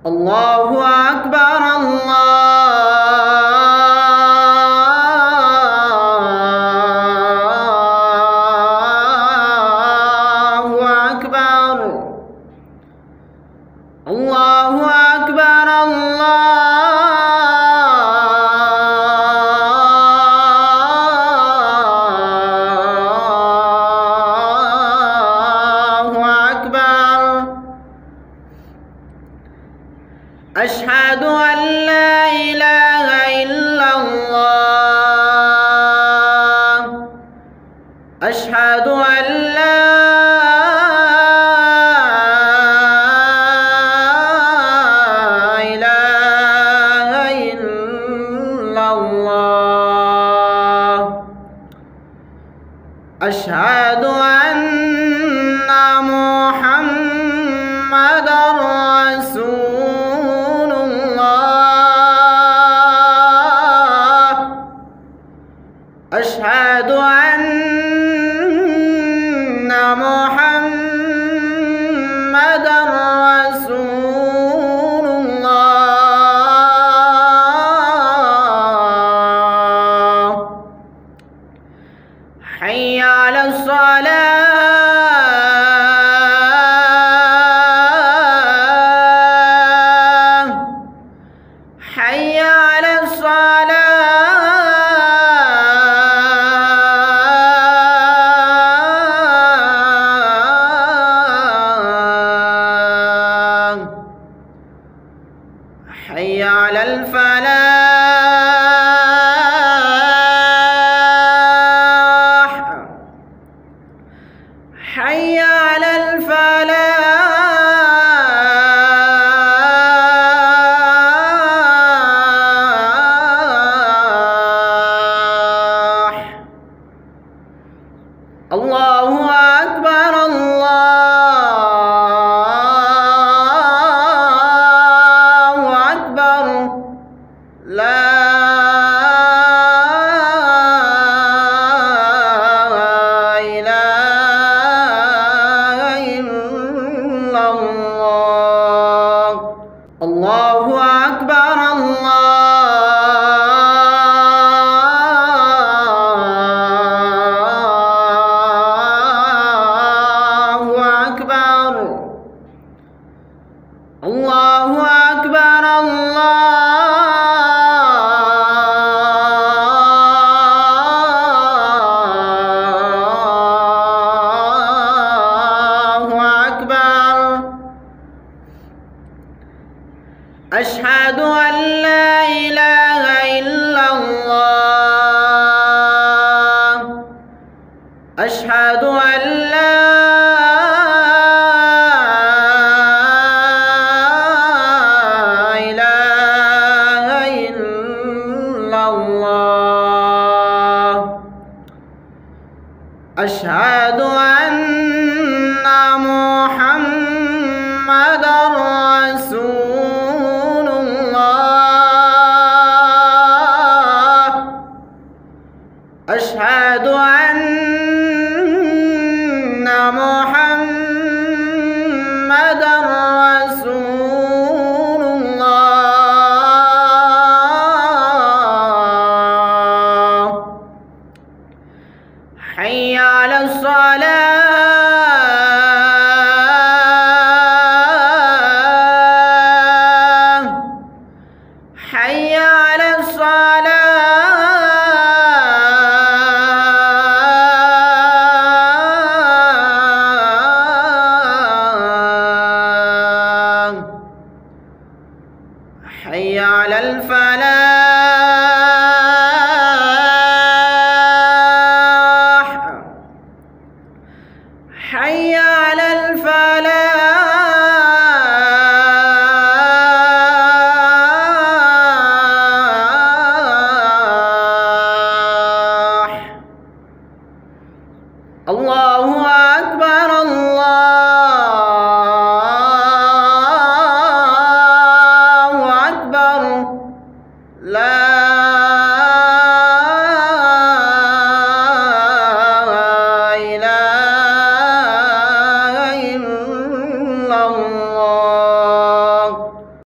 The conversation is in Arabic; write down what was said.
الله أكبر الله أكبر الله أكبر الله أكبر. أشهد أن لا إله إلا الله أشهد أن لا إله إلا الله أشهد أن محمدًا رسول الله أشهد أن محمدًا رسول الله. حي على الصلاة حي على الصلاة حي على الفلاح حي على الفلاح. الله أكبر الله أكبر. لا إله إلا الله. الله أكبر الله أكبر. الله أكبر الله أكبر. أشهد أن لا إله إلا الله أشهد أن لا إله إلا الله أشهد أن محمدًا رسول الله أشهد أن محمدًا رسول الله. حي على الصلاة حي على الصلاة حي على الفلاح